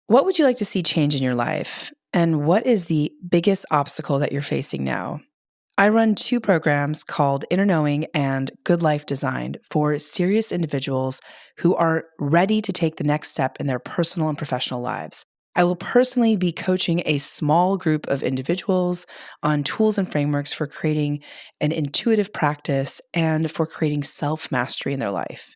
What would you like to see change in your life? And what is the biggest obstacle that you're facing now? I run 2 programs called Inner Knowing and Good Life Designed for serious individuals who are ready to take the next step in their personal and professional lives. I will personally be coaching a small group of individuals on tools and frameworks for creating an intuitive practice and for creating self-mastery in their life.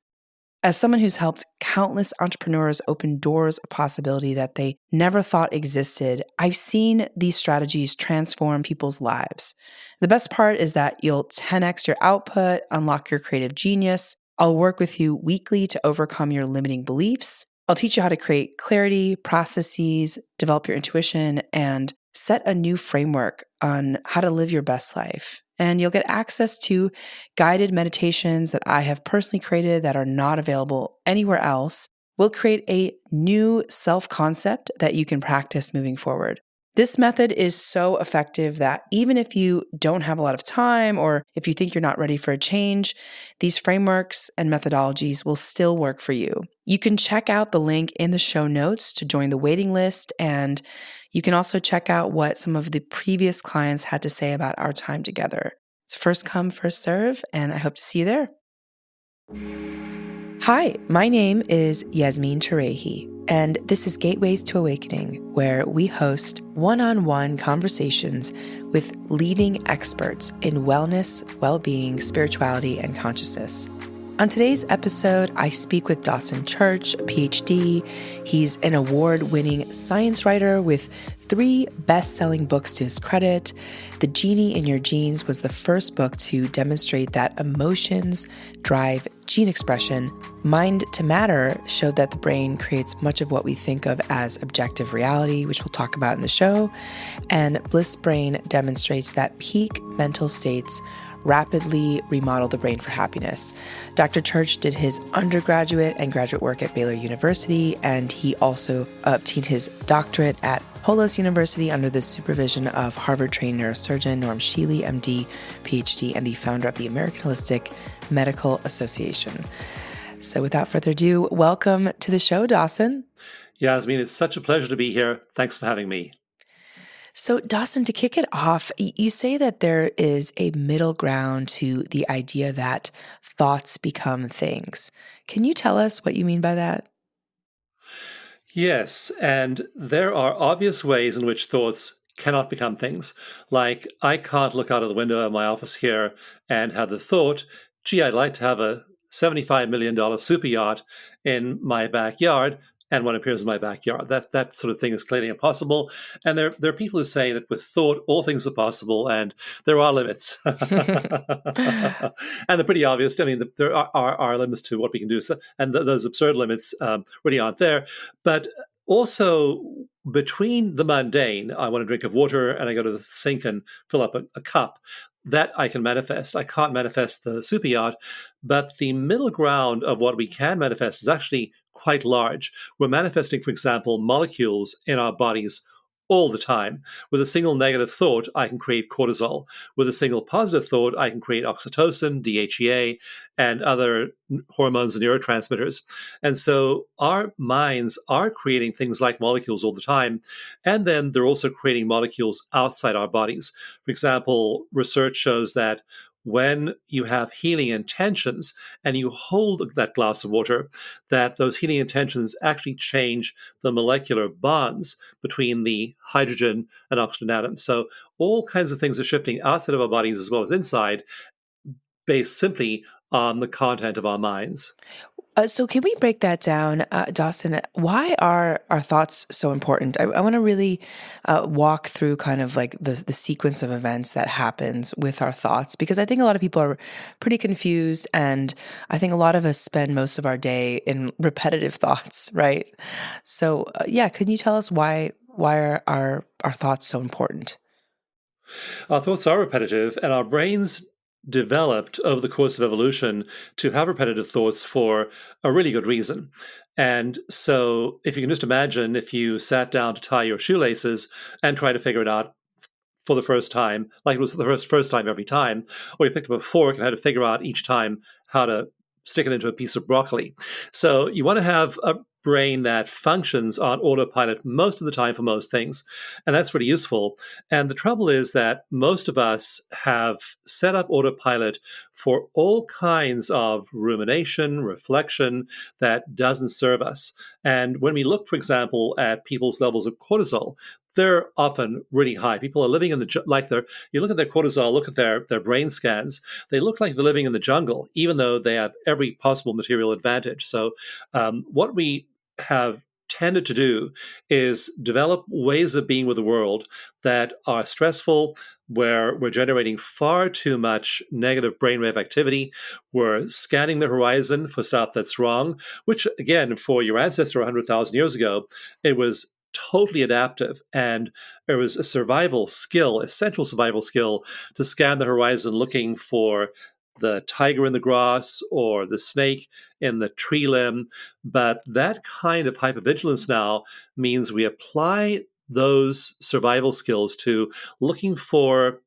As someone who's helped countless entrepreneurs open doors of possibility that they never thought existed, I've seen these strategies transform people's lives. The best part is that you'll 10x your output, unlock your creative genius. I'll work with you weekly to overcome your limiting beliefs. I'll teach you how to create clarity, processes, develop your intuition, and set a new framework on how to live your best life. And you'll get access to guided meditations that I have personally created that are not available anywhere else. We'll create a new self-concept that you can practice moving forward. This method is so effective that even if you don't have a lot of time or if you think you're not ready for a change, these frameworks and methodologies will still work for you. You can check out the link in the show notes to join the waiting list, and you can also check out what some of the previous clients had to say about our time together. It's first come, first serve, and I hope to see you there. Hi, my name is Yasmin Tarehi, and this is Gateways to Awakening, where we host one-on-one conversations with leading experts in wellness, well-being, spirituality, and consciousness. On today's episode, I speak with Dawson Church PhD. He's an award-winning science writer with 3 best-selling books to his credit. The Genie in Your Genes was the first book to demonstrate that emotions drive gene expression. Mind to Matter showed that the brain creates much of what we think of as objective reality, which we'll talk about in the show. And Bliss Brain demonstrates that peak mental states rapidly remodel the brain for happiness. Dr. Church did his undergraduate and graduate work at Baylor University, and he also obtained his doctorate at Holos University under the supervision of Harvard-trained neurosurgeon Norm Shealey, MD, PhD, and the founder of the American Holistic Medical Association. So without further ado, welcome to the show, Dawson. Yasmin, it's such a pleasure to be here. Thanks for having me. So Dawson, to kick it off, you say that there is a middle ground to the idea that thoughts become things. Can you tell us what you mean by that? Yes, and there are obvious ways in which thoughts cannot become things. Like, I can't look out of the window of my office here and have the thought, gee, I'd like to have a $75 million super yacht in my backyard, and one appears in my backyard. That sort of thing is clearly impossible. And there are people who say that with thought, all things are possible, and there are limits. And they're pretty obvious. I mean, there are limits to what we can do. So, and those absurd limits really aren't there. But also, between the mundane, I want a drink of water, and I go to the sink and fill up a cup, that I can manifest. I can't manifest the super yacht, but the middle ground of what we can manifest is actually quite large. We're manifesting, for example, molecules in our bodies all the time. With a single negative thought, I can create cortisol. With a single positive thought, I can create oxytocin, DHEA, and other hormones and neurotransmitters. And so our minds are creating things like molecules all the time. And then they're also creating molecules outside our bodies. For example, research shows that when you have healing intentions and you hold that glass of water, that those healing intentions actually change the molecular bonds between the hydrogen and oxygen atoms. So all kinds of things are shifting outside of our bodies as well as inside, based simply on the content of our minds. So can we break that down, Dawson? Why are our thoughts so important? I want to really walk through kind of like the sequence of events that happens with our thoughts, because I think a lot of people are pretty confused, and I think a lot of us spend most of our day in repetitive thoughts, right? So can you tell us why are our thoughts so important? Our thoughts are repetitive, and our brains developed over the course of evolution to have repetitive thoughts for a really good reason. And so if you can just imagine if you sat down to tie your shoelaces and try to figure it out for the first time, like it was the first time every time, or you picked up a fork and had to figure out each time how to stick it into a piece of broccoli. So you want to have brain that functions on autopilot most of the time for most things. And that's really useful. And the trouble is that most of us have set up autopilot for all kinds of rumination, reflection that doesn't serve us. And when we look, for example, at people's levels of cortisol, they're often really high. People are living in you look at their cortisol, look at their brain scans, they look like they're living in the jungle, even though they have every possible material advantage. So what we have tended to do is develop ways of being with the world that are stressful, where we're generating far too much negative brainwave activity. We're scanning the horizon for stuff that's wrong, which, again, for your ancestor 100,000 years ago, it was totally adaptive. And it was a survival skill, essential survival skill, to scan the horizon looking for the tiger in the grass or the snake in the tree limb. But that kind of hypervigilance now means we apply those survival skills to looking for,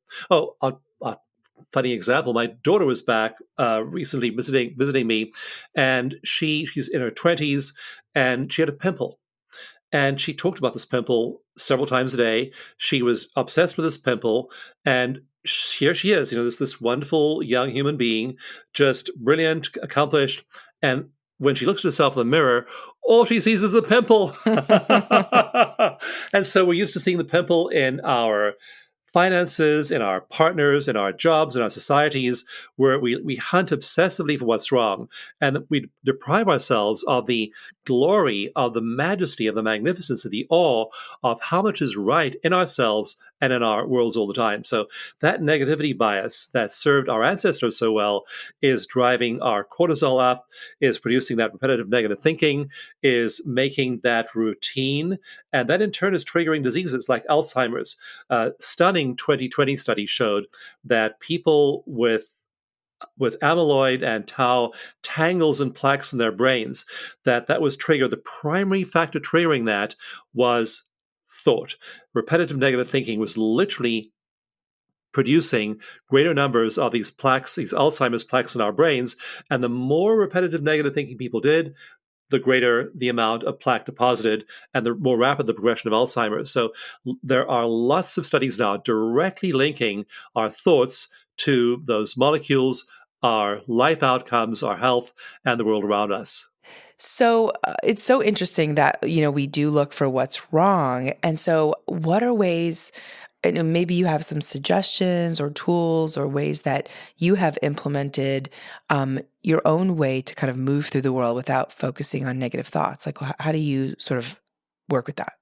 funny example. My daughter was back recently visiting me, and she's in her 20s, and she had a pimple. And she talked about this pimple several times a day. She was obsessed with this pimple. And here she is, this wonderful young human being, just brilliant, accomplished. And when she looks at herself in the mirror, all she sees is a pimple. And so we're used to seeing the pimple in our finances, in our partners, in our jobs, in our societies, where we hunt obsessively for what's wrong. And we deprive ourselves of the glory, of the majesty, of the magnificence, of the awe of how much is right in ourselves and in our worlds all the time. So that negativity bias that served our ancestors so well is driving our cortisol up, is producing that repetitive negative thinking, is making that routine. And that in turn is triggering diseases like Alzheimer's. Stunning 2020 study showed that people with amyloid and tau tangles and plaques in their brains, that was triggered. The primary factor triggering that was thought. Repetitive negative thinking was literally producing greater numbers of these plaques, these Alzheimer's plaques in our brains. And the more repetitive negative thinking people did, the greater the amount of plaque deposited and the more rapid the progression of Alzheimer's. So there are lots of studies now directly linking our thoughts to those molecules, our life outcomes, our health, and the world around us. So it's so interesting that, we do look for what's wrong. And so what are ways, and maybe you have some suggestions or tools or ways that you have implemented your own way to kind of move through the world without focusing on negative thoughts? Like, how do you sort of work with that?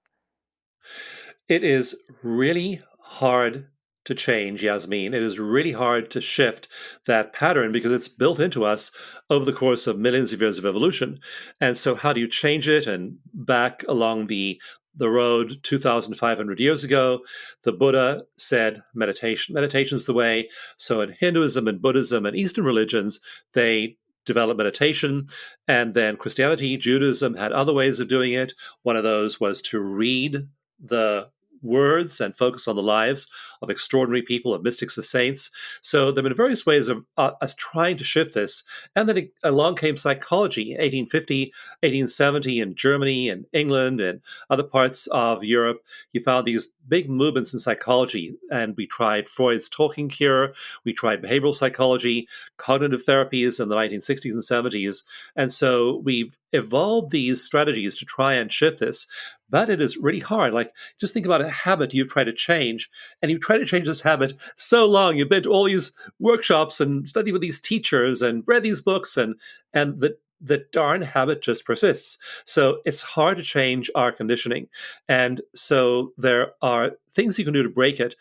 It is really hard to change, Yasmin. It is really hard to shift that pattern because it's built into us over the course of millions of years of evolution. And so how do you change it? And back along the road 2,500 years ago, the Buddha said meditation. Meditation is the way. So in Hinduism and Buddhism and Eastern religions, they developed meditation. And then Christianity, Judaism had other ways of doing it. One of those was to read the words and focus on the lives of extraordinary people, of mystics, of saints. So there have been various ways of us trying to shift this. And then along came psychology, 1850, 1870 in Germany and England and other parts of Europe. You found these big movements in psychology. And we tried Freud's talking cure. We tried behavioral psychology, cognitive therapies in the 1960s and 70s. And so we've evolved these strategies to try and shift this. But it is really hard. Like, just think about a habit you've tried to change, and you've tried to change this habit so long. You've been to all these workshops and studied with these teachers and read these books, and the darn habit just persists. So it's hard to change our conditioning. And so there are things you can do to break it.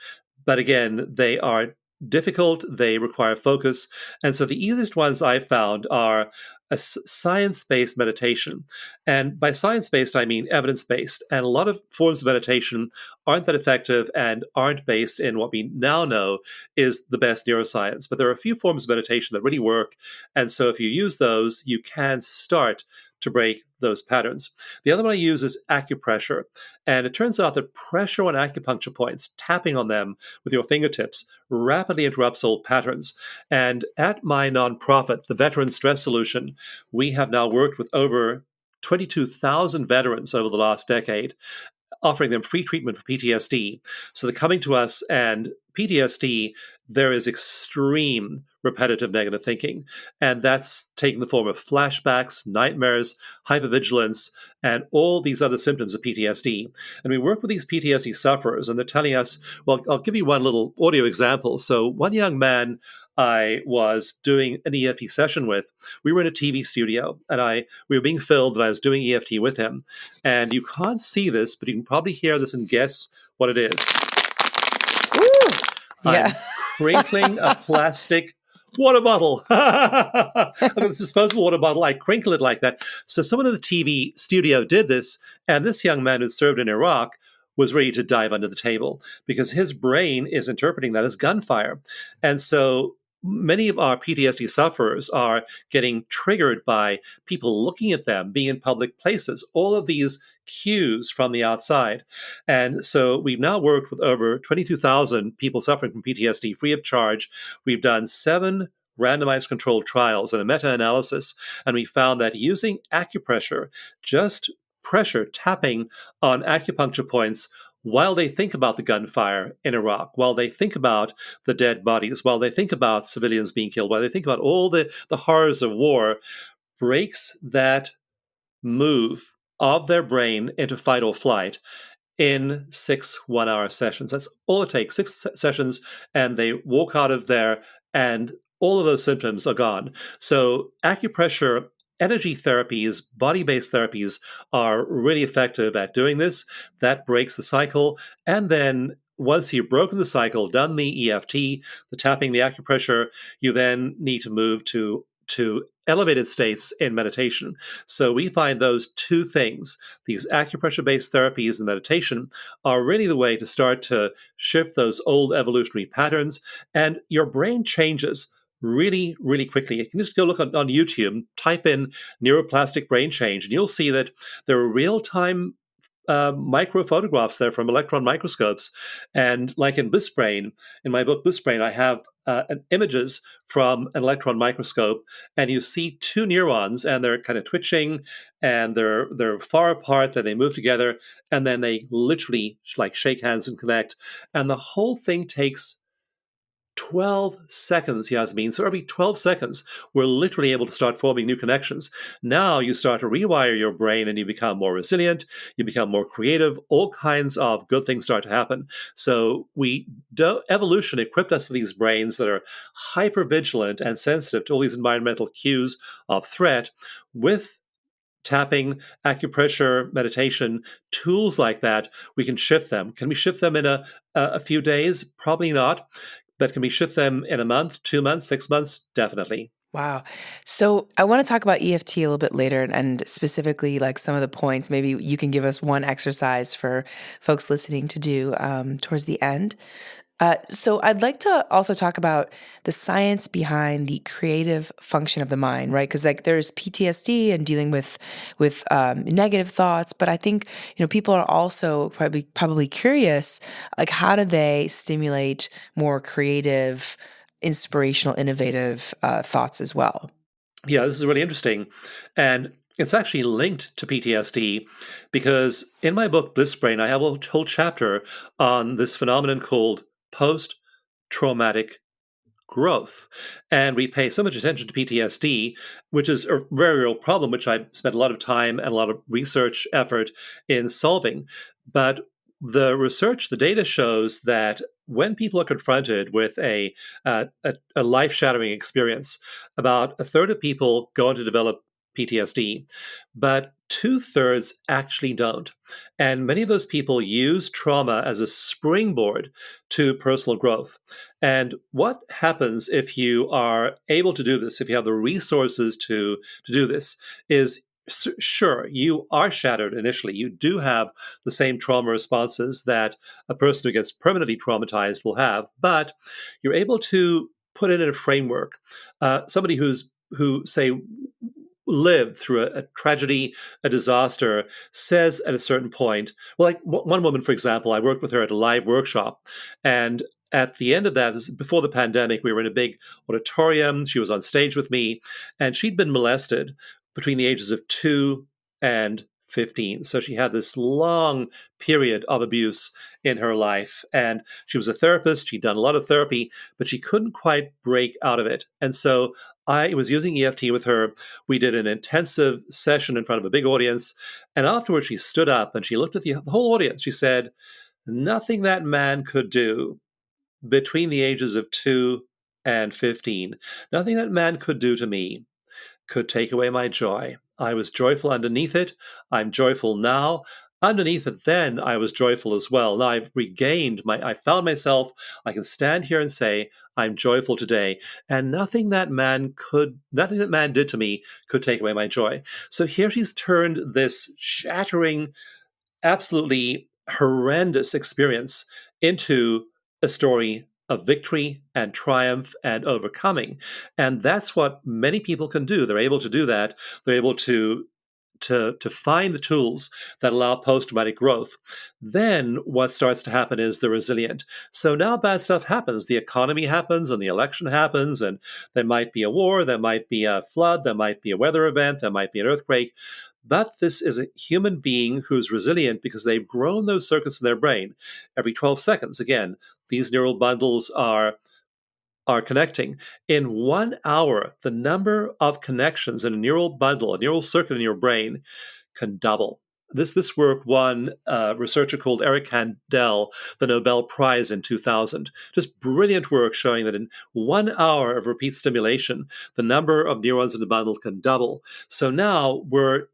But again, they are difficult. They require focus. And so the easiest ones I've found are a science-based meditation. And by science-based, I mean evidence-based. And a lot of forms of meditation aren't that effective and aren't based in what we now know is the best neuroscience. But there are a few forms of meditation that really work. And so if you use those, you can start to break those patterns. The other one I use is acupressure. And it turns out that pressure on acupuncture points, tapping on them with your fingertips, rapidly interrupts old patterns. And at my nonprofit, the Veteran Stress Solution, we have now worked with over 22,000 veterans over the last decade, offering them free treatment for PTSD. So they're coming to us, and PTSD, there is extreme repetitive negative thinking. And that's taking the form of flashbacks, nightmares, hypervigilance, and all these other symptoms of PTSD. And we work with these PTSD sufferers, and they're telling us, well, I'll give you one little audio example. So one young man I was doing an EFT session with, we were in a TV studio, and we were being filmed, and I was doing EFT with him. And you can't see this, but you can probably hear this and guess what it is. Ooh, yeah. I'm crinkling a plastic water bottle. This disposable water bottle. I crinkle it like that. So someone in the TV studio did this, and this young man who served in Iraq was ready to dive under the table because his brain is interpreting that as gunfire. And so many of our PTSD sufferers are getting triggered by people looking at them, being in public places, all of these cues from the outside. And so we've now worked with over 22,000 people suffering from PTSD free of charge. We've done 7 randomized controlled trials and a meta-analysis, and we found that using acupressure, just pressure, tapping on acupuncture points while they think about the gunfire in Iraq, while they think about the dead bodies, while they think about civilians being killed, while they think about all the horrors of war, breaks that move of their brain into fight or flight in 6 one-hour sessions. That's all it takes, 6 sessions, and they walk out of there and all of those symptoms are gone. So acupressure, energy therapies, body-based therapies are really effective at doing this. That breaks the cycle. And then once you've broken the cycle, done the EFT, the tapping, the acupressure, you then need to move to elevated states in meditation. So we find those 2 things, these acupressure-based therapies and meditation, are really the way to start to shift those old evolutionary patterns, and your brain changes really, really quickly. You can just go look on YouTube, type in neuroplastic brain change, and you'll see that there are real-time micro photographs there from electron microscopes. And like in Bliss Brain, in my book Bliss Brain, I have images from an electron microscope, and you see 2 neurons, and they're kind of twitching, and they're far apart, then they move together, and then they literally like shake hands and connect. And the whole thing takes 12 seconds, Yasmin. So every 12 seconds, we're literally able to start forming new connections. Now you start to rewire your brain and you become more resilient, you become more creative, all kinds of good things start to happen. So evolution equipped us with these brains that are hyper vigilant and sensitive to all these environmental cues of threat. With tapping, acupressure, meditation, tools like that, we can shift them. Can we shift them in a few days? Probably not. But can we shift them in a month, 2 months, 6 months? Definitely. Wow. So I want to talk about EFT a little bit later and specifically like some of the points. Maybe you can give us one exercise for folks listening to do towards the end. So I'd like to also talk about the science behind the creative function of the mind, right? Because like there's PTSD and dealing with negative thoughts, but I think people are also probably curious, like how do they stimulate more creative, inspirational, innovative thoughts as well? Yeah, this is really interesting, and it's actually linked to PTSD because in my book Bliss Brain, I have a whole chapter on this phenomenon called post-traumatic growth. And we pay so much attention to PTSD, which is a very real problem, which I spent a lot of time and a lot of research effort in solving. But the research, the data shows that when people are confronted with a life-shattering experience, about a third of people go on to develop PTSD, but 2/3 actually don't. And many of those people use trauma as a springboard to personal growth. And what happens if you are able to do this, if you have the resources to do this, is sure, you are shattered initially. You do have the same trauma responses that a person who gets permanently traumatized will have, but you're able to put it in a framework. Somebody who say lived through a tragedy, a disaster, says at a certain point, well, like one woman, for example, I worked with her at a live workshop, and at the end of that, before the pandemic, we were in a big auditorium. She was on stage with me, and she'd been molested between the ages of 2 and 15. So she had this long period of abuse in her life. And she was a therapist. She'd done a lot of therapy, but she couldn't quite break out of it. And so I was using EFT with her. We did an intensive session in front of a big audience. And afterwards, she stood up and she looked at the whole audience. She said, "Nothing that man could do between the ages of 2 and 15, nothing that man could do to me could take away my joy. I was joyful underneath it. I'm joyful now. Underneath it, then I was joyful as well. Now I found myself, I can stand here and say, I'm joyful today. And nothing that man did to me could take away my joy." So here she's turned this shattering, absolutely horrendous experience into a story of victory and triumph and overcoming. And that's what many people can do. They're able to do that. They're able to find the tools that allow post-traumatic growth. Then what starts to happen is they're resilient. So now bad stuff happens. The economy happens and the election happens, and there might be a war, there might be a flood, there might be a weather event, there might be an earthquake. But this is a human being who's resilient because they've grown those circuits in their brain. Every 12 seconds, again, these neural bundles are connecting. In 1 hour, the number of connections in a neural bundle, a neural circuit in your brain, can double. This work won a researcher called Eric Kandel the Nobel Prize in 2000. Just brilliant work showing that in 1 hour of repeat stimulation, the number of neurons in the bundle can double. So now we're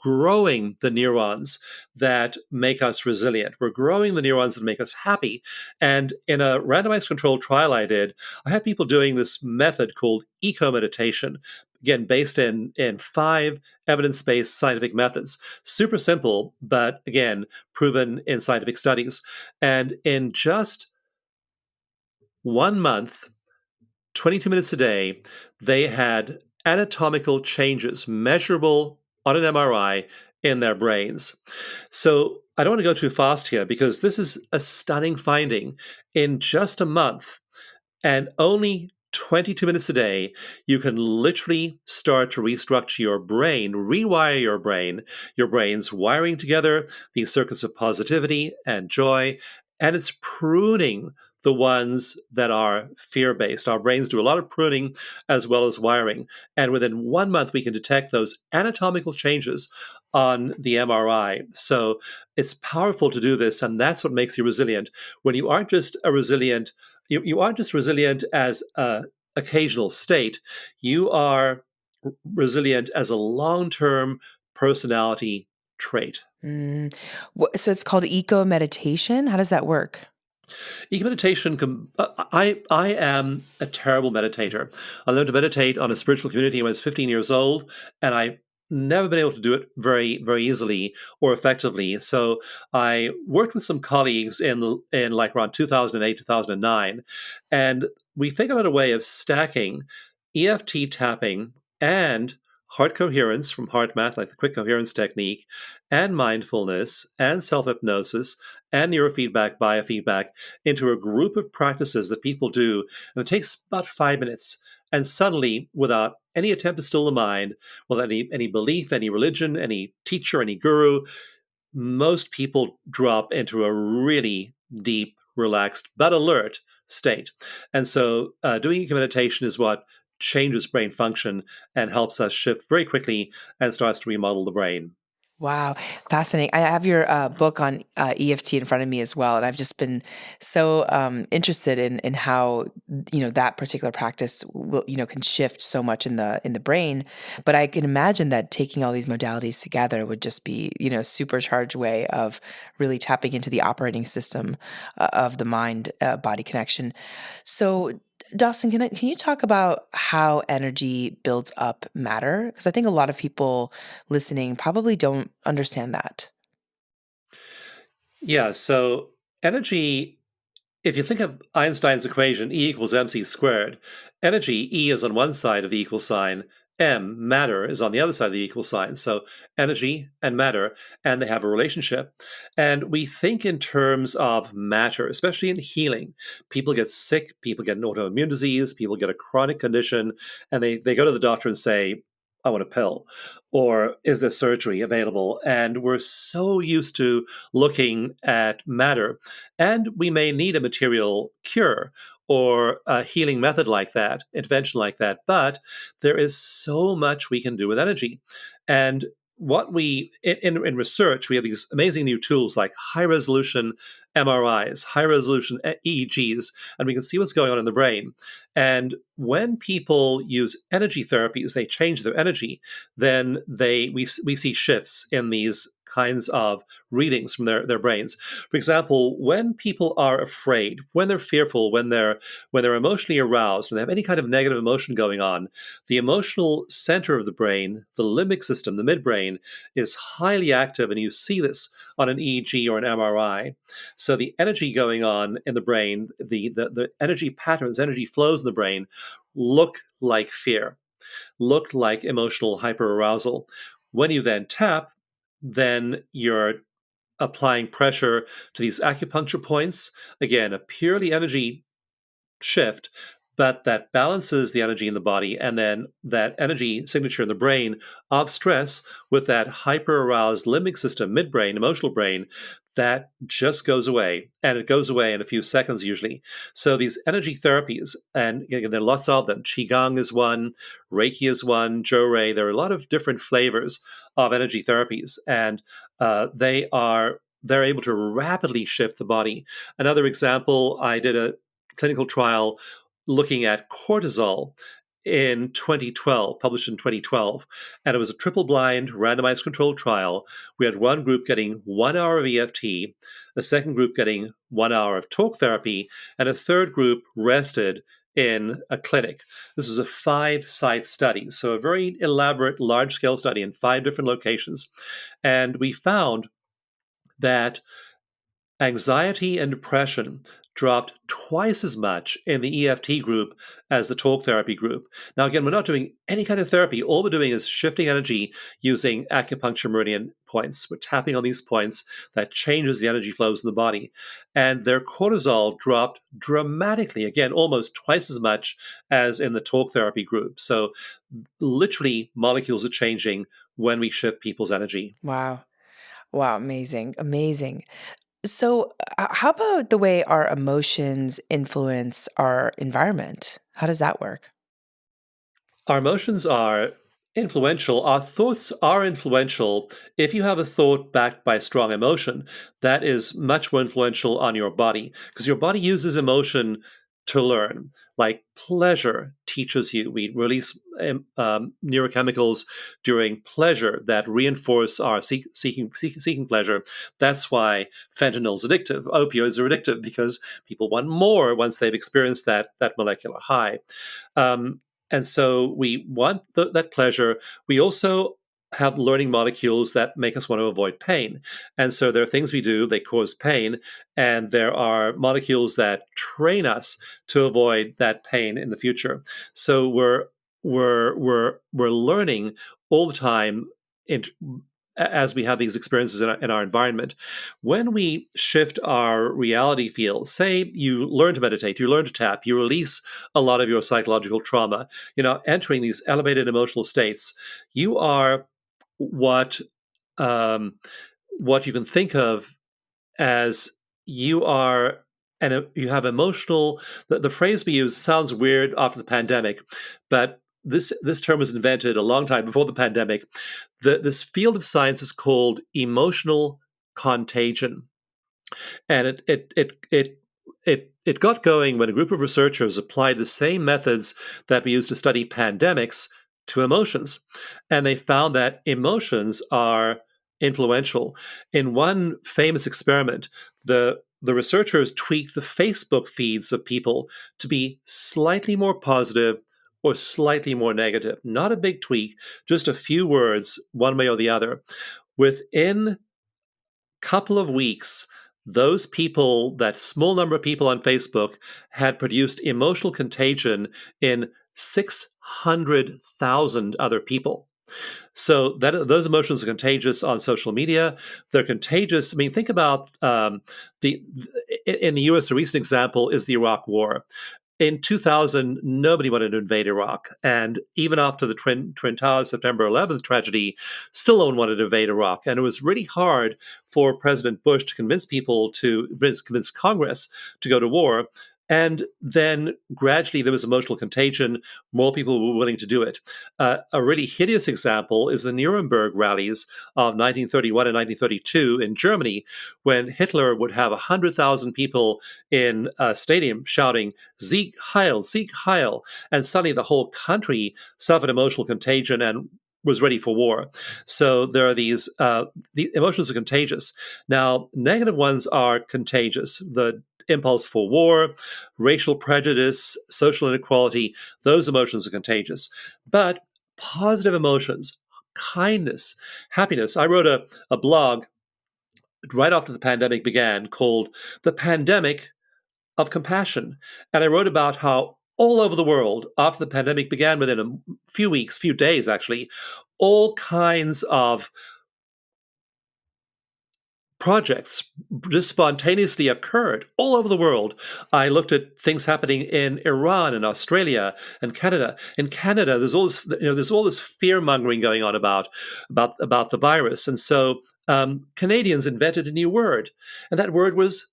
growing the neurons that make us resilient. We're growing the neurons that make us happy. And in a randomized controlled trial I did, I had people doing this method called eco-meditation, again, based in 5 evidence-based scientific methods. Super simple, but again, proven in scientific studies. And in just 1 month, 22 minutes a day, they had anatomical changes measurable on an MRI in their brains. So I don't want to go too fast here because this is a stunning finding. In just a month and only 22 minutes a day, you can literally start to restructure your brain, rewire your brain's wiring together, these circuits of positivity and joy, and it's pruning the ones that are fear-based. Our brains do a lot of pruning as well as wiring. And within 1 month, we can detect those anatomical changes on the MRI. So it's powerful to do this, and that's what makes you resilient. When you aren't just a resilient, you aren't just resilient as a occasional state, you are resilient as a long-term personality trait. Mm. So it's called eco meditation. How does that work? Meditation, I am a terrible meditator. I learned to meditate on a spiritual community when I was 15 years old, and I never been able to do it very, very easily or effectively. So I worked with some colleagues in like around 2008, 2009, and we figured out a way of stacking EFT tapping and heart coherence from heart math, like the quick coherence technique, and mindfulness and self-hypnosis and neurofeedback, biofeedback into a group of practices that people do. And it takes about 5 minutes. And suddenly, without any attempt to still the mind, without any belief, any religion, any teacher, any guru, most people drop into a really deep, relaxed, but alert state. And so doing eco meditation is what changes brain function and helps us shift very quickly and starts to remodel the brain. Wow, fascinating. I have your book on EFT in front of me as well, and I've just been so interested in how that particular practice will can shift so much in the brain. But I can imagine that taking all these modalities together would just be a supercharged way of really tapping into the operating system of the mind body connection. So Dawson, can you talk about how energy builds up matter? Because I think a lot of people listening probably don't understand that. Yeah, so energy, if you think of Einstein's equation, E equals mc squared, energy, E is on one side of the equal sign, matter, is on the other side of the equal sign. So energy and matter, and they have a relationship. And we think in terms of matter, especially in healing. People get sick, people get an autoimmune disease, people get a chronic condition, and they go to the doctor and say, I want a pill, or is there surgery available? And we're so used to looking at matter, and we may need a material cure or a healing method like that, intervention like that, but there is so much we can do with energy. And what we in research, we have these amazing new tools like high resolution MRIs, high resolution EEGs, and we can see what's going on in the brain. And when people use energy therapies, they change their energy, then we see shifts in these kinds of readings from their brains. For example, when people are afraid, when they're fearful, when they're emotionally aroused, when they have any kind of negative emotion going on, the emotional center of the brain, the limbic system, the midbrain, is highly active, and you see this on an EEG or an MRI. So the energy going on in the brain, the energy patterns, energy flows in the brain look like fear, look like emotional hyperarousal. When you then tap, then you're applying pressure to these acupuncture points. Again, a purely energy shift, but that balances the energy in the body, and then that energy signature in the brain of stress with that hyper aroused limbic system, midbrain, emotional brain, that just goes away. And it goes away in a few seconds usually. So these energy therapies, and again, there are lots of them. Qigong is one, Reiki is one, Jurei. There are a lot of different flavors of energy therapies, and they're able to rapidly shift the body. Another example, I did a clinical trial looking at cortisol in 2012, published in 2012. And it was a triple blind, randomized controlled trial. We had one group getting 1 hour of EFT, a second group getting 1 hour of talk therapy, and a third group rested in a clinic. This was a 5-site study, so a very elaborate, large-scale study in 5 different locations. And we found that anxiety and depression dropped twice as much in the EFT group as the talk therapy group. Now, again, we're not doing any kind of therapy. All we're doing is shifting energy using acupuncture meridian points. We're tapping on these points that changes the energy flows in the body. And their cortisol dropped dramatically, again, almost twice as much as in the talk therapy group. So literally, molecules are changing when we shift people's energy. Wow. Wow. Amazing. Amazing. So, how about the way our emotions influence our environment? How does that work? Our emotions are influential. Our thoughts are influential. If you have a thought backed by strong emotion, that is much more influential on your body, because your body uses emotion to learn. Like pleasure teaches you. We release neurochemicals during pleasure that reinforce our seeking pleasure. That's why fentanyl is addictive. Opioids are addictive because people want more once they've experienced that molecular high. And so we want that pleasure. We also have learning molecules that make us want to avoid pain. And so there are things we do, they cause pain, and there are molecules that train us to avoid that pain in the future. So we're learning all the time as we have these experiences in our environment. When we shift our reality field, say you learn to meditate, you learn to tap, you release a lot of your psychological trauma, entering these elevated emotional states, you are what what you can think of as you are, and you have emotional. The phrase we use sounds weird after the pandemic, but this term was invented a long time before the pandemic. This field of science is called emotional contagion, and it got going when a group of researchers applied the same methods that we use to study pandemics to emotions. And they found that emotions are influential. In one famous experiment, the researchers tweaked the Facebook feeds of people to be slightly more positive or slightly more negative. Not a big tweak, just a few words, one way or the other. Within couple of weeks, those people, that small number of people on Facebook, had produced emotional contagion in 600,000 other people. So those emotions are contagious on social media. They're contagious. I mean, think about in the U.S. A recent example is the Iraq War. in 2000, nobody wanted to invade Iraq. And even after the Twin Towers September 11th tragedy, still no one wanted to invade Iraq. And it was really hard for President Bush to convince convince Congress to go to war. And then gradually there was emotional contagion. More people were willing to do it. A really hideous example is the Nuremberg rallies of 1931 and 1932 in Germany, when Hitler would have 100,000 people in a stadium shouting, Sieg Heil, Sieg Heil. And suddenly the whole country suffered emotional contagion and was ready for war. So there are the emotions are contagious. Now, negative ones are contagious. The impulse for war, racial prejudice, social inequality, those emotions are contagious. But positive emotions, kindness, happiness. I wrote a blog right after the pandemic began called The Pandemic of Compassion. And I wrote about how all over the world, after the pandemic began, within a few weeks, few days actually, all kinds of projects just spontaneously occurred all over the world. I looked at things happening in Iran and Australia and Canada. In Canada, there's all this fear mongering going on about the virus, and so Canadians invented a new word, and that word was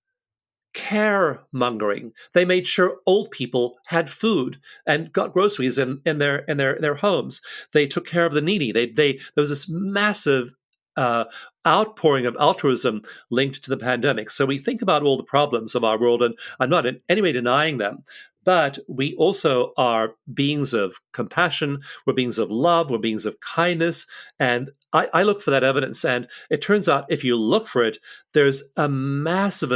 caremongering. They made sure old people had food and got groceries in their homes. They took care of the needy. There was this massive uh, outpouring of altruism linked to the pandemic. So we think about all the problems of our world, and I'm not in any way denying them. But we also are beings of compassion, we're beings of love, we're beings of kindness. And I look for that evidence. And it turns out if you look for it, there's a massive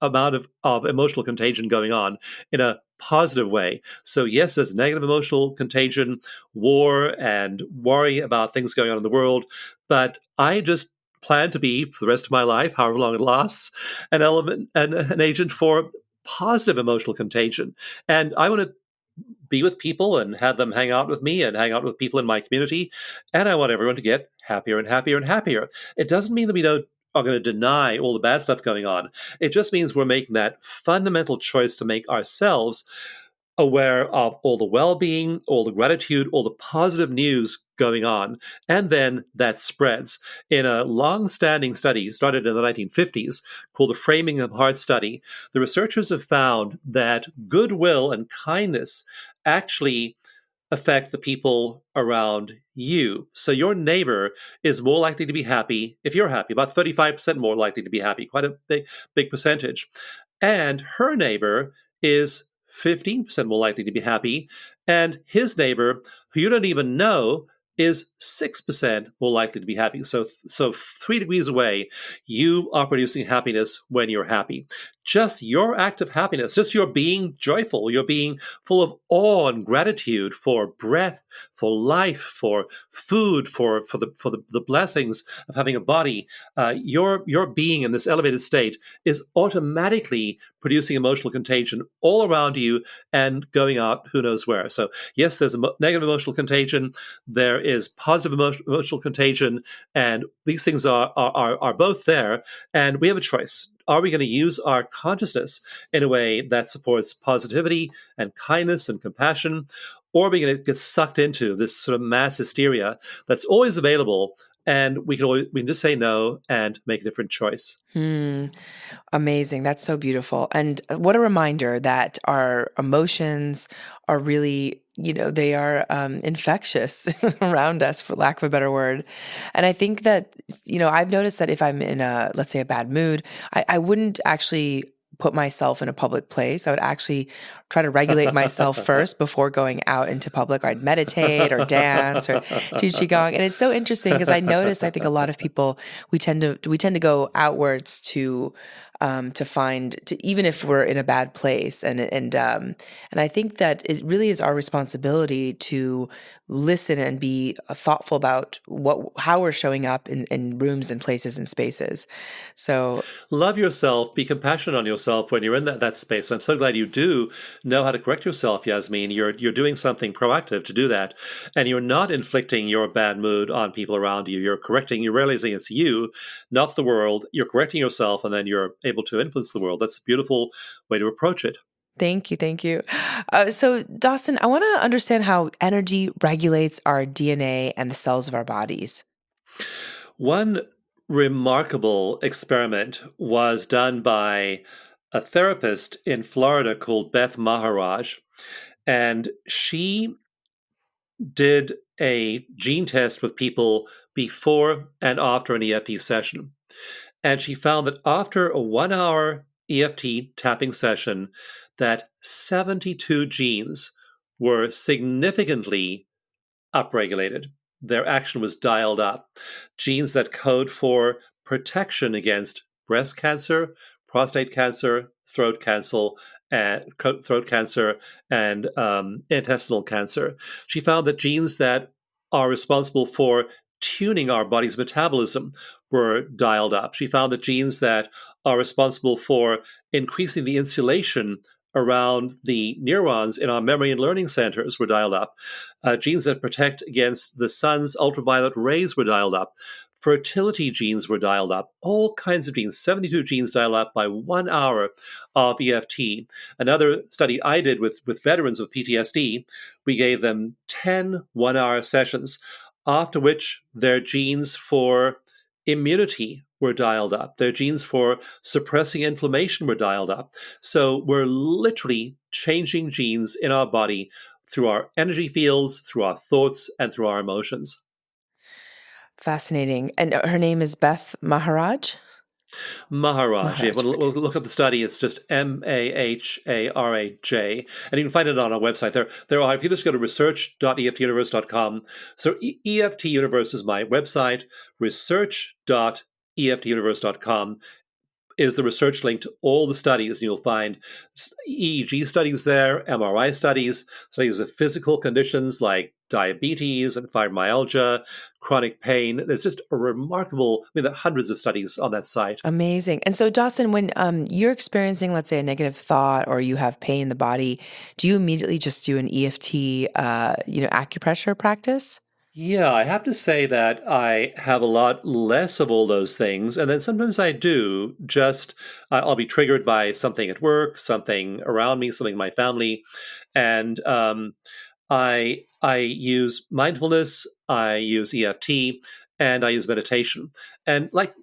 amount of emotional contagion going on in a positive way. So yes, there's negative emotional contagion, war and worry about things going on in the world. But I just plan to be, for the rest of my life, however long it lasts, an element and an agent for positive emotional contagion. And I want to be with people and have them hang out with me and hang out with people in my community. And I want everyone to get happier and happier and happier. It doesn't mean that we don't are going to deny all the bad stuff going on. It just means we're making that fundamental choice to make ourselves aware of all the well-being, all the gratitude, all the positive news going on, and then that spreads. In a long-standing study started in the 1950s called the Framing of Heart Study, the researchers have found that goodwill and kindness actually affect the people around you. So your neighbor is more likely to be happy if you're happy, about 35% more likely to be happy, quite a big percentage. And her neighbor is 15% more likely to be happy. And his neighbor, who you don't even know, is 6% more likely to be happy. So 3 degrees away, you are producing happiness when you're happy. Just your act of happiness, just your being joyful, your being full of awe and gratitude for breath, for life, for food, for the blessings of having a body. Your being in this elevated state is automatically producing emotional contagion all around you and going out who knows where. So yes, there's a negative emotional contagion. There is positive emotional contagion, and these things are both there. And we have a choice. Are we going to use our consciousness in a way that supports positivity and kindness and compassion? Or are we going to get sucked into this sort of mass hysteria that's always available, and we can just say no and make a different choice? Amazing. That's so beautiful. And what a reminder that our emotions are really, they are infectious around us, for lack of a better word. And I think that, I've noticed that if I'm in let's say a bad mood, I wouldn't actually put myself in a public place. I would actually try to regulate myself first before going out into public, or I'd meditate or dance or do qigong. And it's so interesting because I think a lot of people, we tend to go outwards to find, even if we're in a bad place. And I think that it really is our responsibility to listen and be thoughtful about how we're showing up in rooms and places and spaces. So Love yourself, be compassionate on yourself when you're in that space. I'm so glad you do know how to correct yourself, Yasmin. You're doing something proactive to do that. And you're not inflicting your bad mood on people around you. You're realizing it's you, not the world. You're correcting yourself, and then you're able to influence the world. That's a beautiful way to approach it. Thank you. Thank you. So, Dawson, I want to understand how energy regulates our DNA and the cells of our bodies. One remarkable experiment was done by a therapist in Florida called Beth Maharaj, and she did a gene test with people before and after an EFT session. And she found that after a 1 hour EFT tapping session, that 72 genes were significantly upregulated. Their action was dialed up. Genes that code for protection against breast cancer, prostate cancer, throat cancer, and intestinal cancer. She found that genes that are responsible for tuning our body's metabolism were dialed up. She found that genes that are responsible for increasing the insulation around the neurons in our memory and learning centers were dialed up. Genes that protect against the sun's ultraviolet rays were dialed up. Fertility genes were dialed up. All kinds of genes, 72 genes dialed up by 1 hour of EFT. Another study I did with veterans with PTSD, we gave them 10 1 hour sessions, after which their genes for immunity were dialed up. Their genes for suppressing inflammation were dialed up. So we're literally changing genes in our body through our energy fields, through our thoughts, and through our emotions. Fascinating. And her name is Beth Maharaj? Maharaj. Yeah, Maharaj. when you look up the study, it's just Maharaj. And you can find it on our website. There are, if you just go to research.eftuniverse.com. So EFT Universe is my website. Research.eftuniverse.com is the research link to all the studies. And you'll find EEG studies there, MRI studies of physical conditions like diabetes and fibromyalgia, chronic pain. There's just a remarkable, there are hundreds of studies on that site. Amazing. And so, Dawson, when you're experiencing, let's say, a negative thought or you have pain in the body, do you immediately just do an EFT, acupressure practice? Yeah, I have to say that I have a lot less of all those things. And then sometimes I do I'll be triggered by something at work, something around me, something in my family. And I use mindfulness, I use EFT, and I use meditation. And like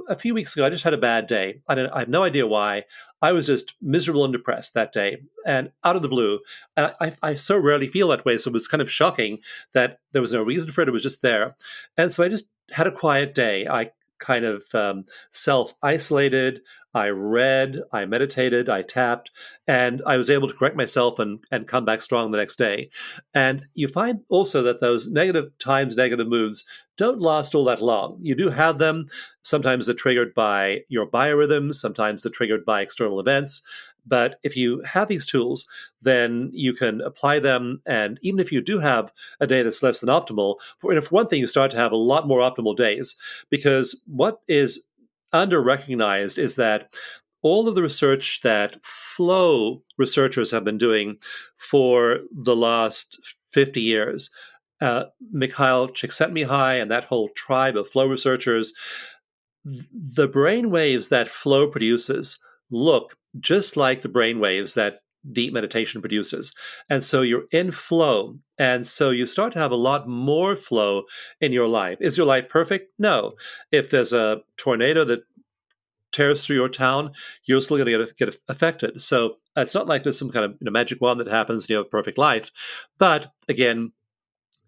a few weeks ago, I just had a bad day. I have no idea why. I was just miserable and depressed that day, and out of the blue. I so rarely feel that way, so it was kind of shocking that there was no reason for it. It was just there, and so I just had a quiet day. I kind of self-isolated. I read, I meditated, I tapped, and I was able to correct myself and come back strong the next day. And you find also that those negative times, negative moods don't last all that long. You do have them. Sometimes they're triggered by your biorhythms, sometimes they're triggered by external events. But if you have these tools, then you can apply them. And even if you do have a day that's less than optimal, for one thing, you start to have a lot more optimal days. Because what is under recognized is that all of the research that flow researchers have been doing for the last 50 years, Mikhail Csikszentmihalyi and that whole tribe of flow researchers, the brain waves that flow produces look just like the brain waves that deep meditation produces. And so you're in flow. And so you start to have a lot more flow in your life. Is your life perfect? No. If there's a tornado that tears through your town, you're still going to get affected. So it's not like there's some kind of magic wand that happens and you have a perfect life. But again,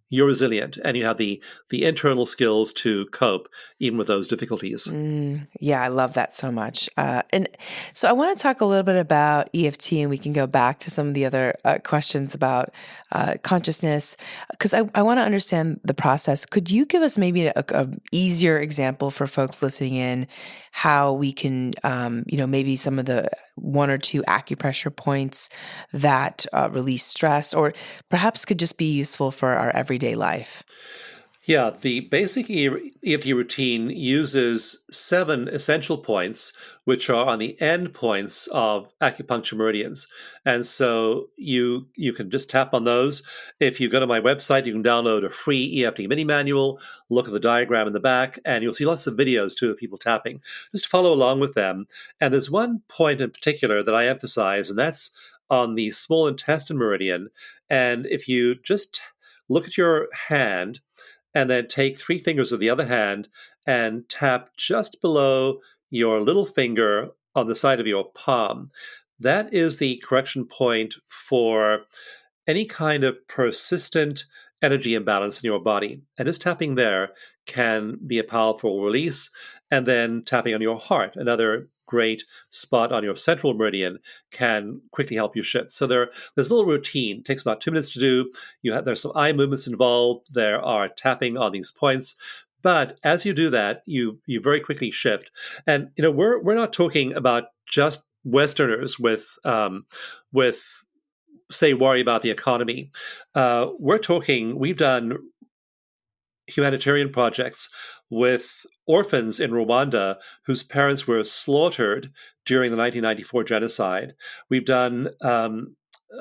you're resilient and you have the internal skills to cope even with those difficulties. Yeah, I love that so much. And so I want to talk a little bit about EFT, and we can go back to some of the other questions about consciousness, because I want to understand the process. Could you give us maybe a easier example for folks listening in, how we can, maybe some of the one or two acupressure points that release stress, or perhaps could just be useful for our everyday life? Yeah, the basic EFT routine uses 7 essential points, which are on the end points of acupuncture meridians. And so you can just tap on those. If you go to my website, you can download a free EFT mini manual, look at the diagram in the back, and you'll see lots of videos too of people tapping. Just follow along with them. And there's one point in particular that I emphasize, and that's on the small intestine meridian. And if you just look at your hand and then take three fingers of the other hand and tap just below your little finger on the side of your palm, that is the correction point for any kind of persistent energy imbalance in your body. And just tapping there can be a powerful release. And then tapping on your heart, another great spot on your central meridian, can quickly help you shift. So there's a little routine. It takes about 2 minutes to do. There's some eye movements involved. There are tapping on these points. But as you do that, you very quickly shift. And we're not talking about just Westerners with say worry about the economy. We've done humanitarian projects with orphans in Rwanda whose parents were slaughtered during the 1994 genocide. We've done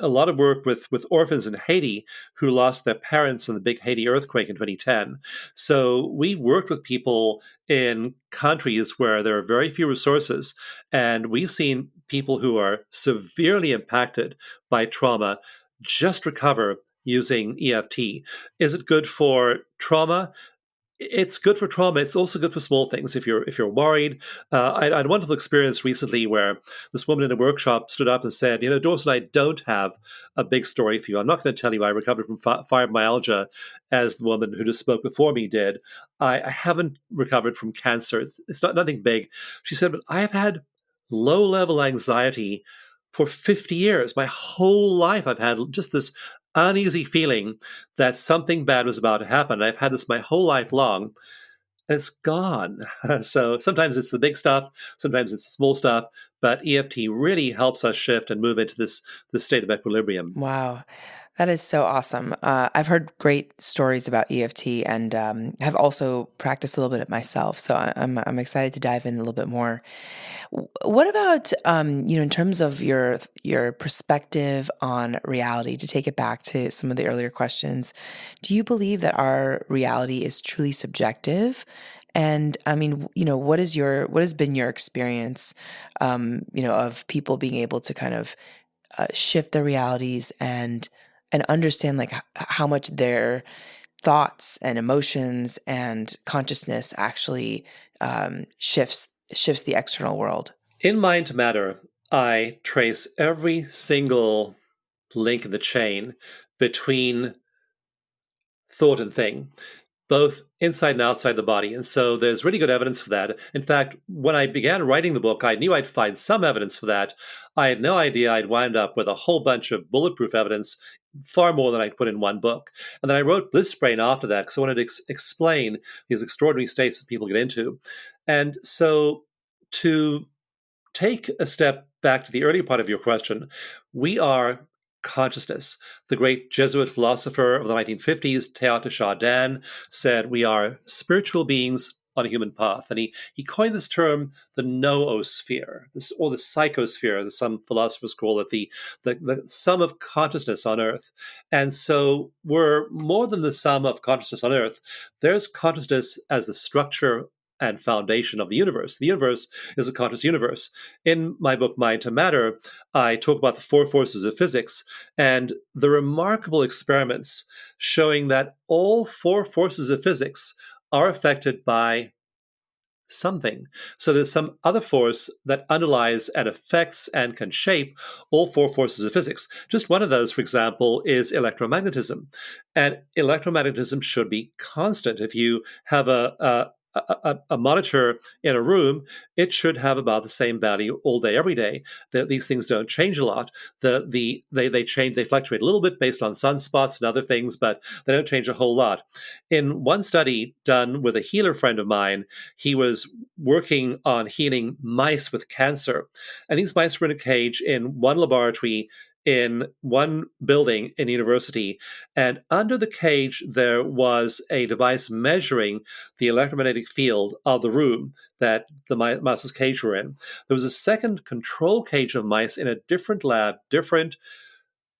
a lot of work with orphans in Haiti who lost their parents in the big Haiti earthquake in 2010. So we've worked with people in countries where there are very few resources, and we've seen people who are severely impacted by trauma just recover using EFT. Is it good for trauma? It's good for trauma. It's also good for small things. If you're worried, I had a wonderful experience recently where this woman in a workshop stood up and said, Dawson, I don't have a big story for you. I'm not going to tell you I recovered from fibromyalgia as the woman who just spoke before me did. I haven't recovered from cancer. It's not nothing big. She said, but I have had low-level anxiety for 50 years. My whole life I've had just this uneasy feeling that something bad was about to happen. I've had this my whole life long, and it's gone. So sometimes it's the big stuff, sometimes it's the small stuff, but EFT really helps us shift and move into this state of equilibrium. Wow. That is so awesome. I've heard great stories about EFT and have also practiced a little bit of it myself. So I'm excited to dive in a little bit more. What about in terms of your perspective on reality? To take it back to some of the earlier questions, do you believe that our reality is truly subjective? And I mean, what has been your experience, of people being able to kind of shift their realities and understand like how much their thoughts and emotions and consciousness actually shifts the external world? In Mind to Matter, I trace every single link in the chain between thought and thing, both inside and outside the body. And so there's really good evidence for that. In fact, when I began writing the book, I knew I'd find some evidence for that. I had no idea I'd wind up with a whole bunch of bulletproof evidence, far more than I'd put in one book. And then I wrote Bliss Brain after that because I wanted to explain these extraordinary states that people get into. And so to take a step back to the earlier part of your question, we are consciousness. The great Jesuit philosopher of the 1950s, Teilhard de Chardin, said we are spiritual beings on a human path. And he coined this term, the noosphere, or the psychosphere, as some philosophers call it, the sum of consciousness on Earth. And so we're more than the sum of consciousness on Earth. There's consciousness as the structure and foundation of the universe. The universe is a conscious universe. In my book, Mind to Matter, I talk about the four forces of physics and the remarkable experiments showing that all four forces of physics are affected by something. So there's some other force that underlies and affects and can shape all four forces of physics. Just one of those, for example, is electromagnetism. And electromagnetism should be constant. If you have a monitor in a room, it should have about the same value all day, every day. These things don't change a lot. They change, they fluctuate a little bit based on sunspots and other things, but they don't change a whole lot. In one study done with a healer friend of mine, he was working on healing mice with cancer. And these mice were in a cage in one laboratory in one building in university, and under the cage there was a device measuring the electromagnetic field of the room that the mouse's cage were in. There was a second control cage of mice in a different lab, different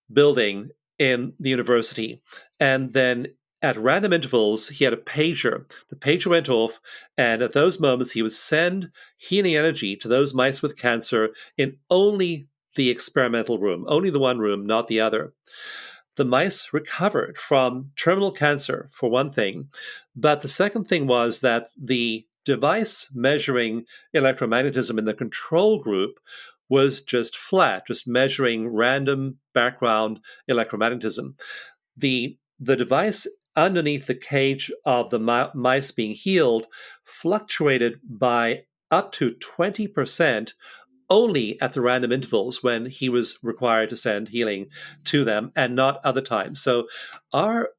building in the university, and then at random intervals, he had a pager. The pager went off, and at those moments, he would send healing energy to those mice with cancer in only the experimental room, only the one room, not the other. The mice recovered from terminal cancer, for one thing. But the second thing was that the device measuring electromagnetism in the control group was just flat, just measuring random background electromagnetism. The device underneath the cage of the mice being healed fluctuated by up to 20% only at the random intervals when he was required to send healing to them and not other times. So our